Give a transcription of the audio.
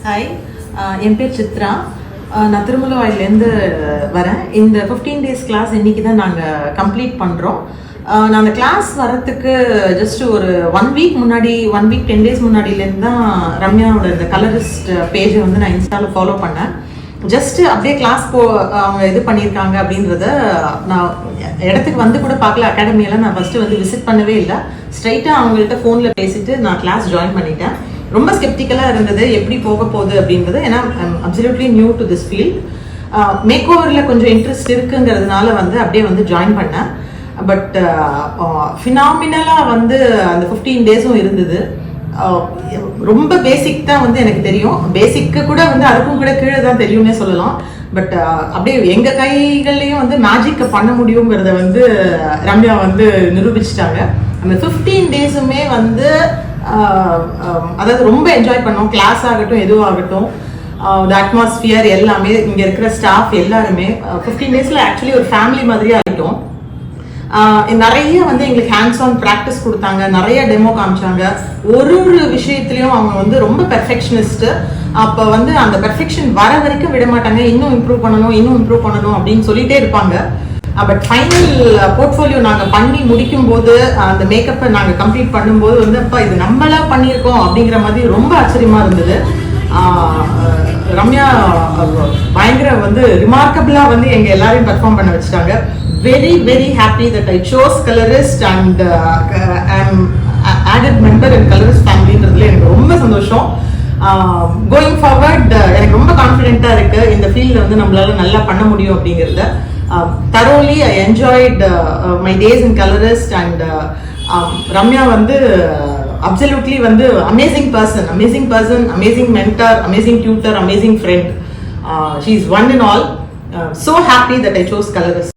Hi, என் பேர் சித்ரா. நான் திருமலவாயிலேருந்து வரேன். இந்த 15 days கிளாஸ் இன்றைக்கி தான் நாங்கள் கம்ப்ளீட் பண்ணுறோம். நான் அந்த கிளாஸ் வரத்துக்கு ஜஸ்ட் ஒரு 1 week முன்னாடி 1 week 10 days முன்னாடியிலேருந்து தான் ரம்யாவோட இந்த கலரிஸ்ட் பேஜை வந்து நான் இன்ஸ்டாவில் ஃபாலோ பண்ணேன். ஜஸ்ட்டு அப்படியே கிளாஸ் அவங்க இது பண்ணியிருக்காங்க அப்படின்றத நான் இடத்துக்கு வந்து கூட பார்க்கல. அகாடமியெல்லாம் நான் ஃபஸ்ட்டு வந்து விசிட் பண்ணவே இல்லை. ஸ்ட்ரைட்டாக அவங்கள்ட்ட ஃபோனில் பேசிட்டு நான் கிளாஸ் ஜாயின் பண்ணிட்டேன். ரொம்ப ஸ்கெப்டிக்கலாக இருந்தது எப்படி போக போகுது அப்படின்றது. ஏன்னா absolutely new to this field. Make ஓவரில் கொஞ்சம் இன்ட்ரெஸ்ட் இருக்குங்கிறதுனால வந்து அப்படியே வந்து ஜாயின் பண்ணேன். பட் ஃபினாமினலாக வந்து அந்த 15 days இருந்தது. ரொம்ப பேசிக் தான் வந்து எனக்கு தெரியும். பேசிக்கு கூட வந்து அதுக்கும் கூட கீழே தான் தெரியும்னே சொல்லலாம். பட் அப்படியே எங்கள் கைகள்லையும் வந்து மேஜிக்கை பண்ண முடியுங்கிறத வந்து ரம்யா வந்து நிரூபிச்சிட்டாங்க. அந்த 15 days வந்து அதாவது ரொம்ப என்ஜாய் பண்ணோம். கிளாஸ் ஆகட்டும், எதுவாகட்டும், த அட்மாஸ்பியர் எல்லாமே, இங்கே இருக்கிற ஸ்டாஃப் எல்லாருமே 15 days ஆக்சுவலி ஒரு ஃபேமிலி மாதிரியே ஆகிட்டோம். நிறைய வந்து எங்களுக்கு ஹேண்ட்ஸ் ஆன் ப்ராக்டிஸ் கொடுத்தாங்க, நிறைய டெமோ காமிச்சாங்க. ஒரு விஷயத்துலையும் அவங்க வந்து ரொம்ப பெர்ஃபெக்ஷனிஸ்ட்டு. அப்போ வந்து அந்த பெர்ஃபெக்ஷன் வர வரைக்கும் விட மாட்டாங்க. இன்னும் இம்ப்ரூவ் பண்ணணும் அப்படின்னு சொல்லிட்டே இருப்பாங்க. பட் ஃபைனல் போர்ட்ஃபோலியோ நாங்கள் பண்ணி முடிக்கும் போது, அந்த மேக்கப்பை நாங்கள் கம்ப்ளீட் பண்ணும்போது வந்து அப்போ இது நம்மளா பண்ணியிருக்கோம் அப்படிங்கிற மாதிரி ரொம்ப ஆச்சரியமாக இருந்தது. ரம்யா பயங்கர வந்து ரிமார்க்கபிளாக வந்து எங்கள் எல்லாரையும் பெர்ஃபார்ம் பண்ண வச்சுட்டாங்க. Very very happy that I chose colourist and I'm added member in colourist ஃபேமிலின்றதுல எனக்கு ரொம்ப சந்தோஷம். கோயிங் ஃபார்வர்ட் எனக்கு ரொம்ப கான்ஃபிடென்ட்டாக இருக்குது. இந்த ஃபீல்டில் வந்து நம்மளால நல்லா பண்ண முடியும் அப்படிங்கிறத. thoroughly I enjoyed my days in colorist and Ramya வந்து absolutely வந்து amazing person, amazing mentor, amazing tutor, amazing friend. She is one and all. So happy that I chose colorist.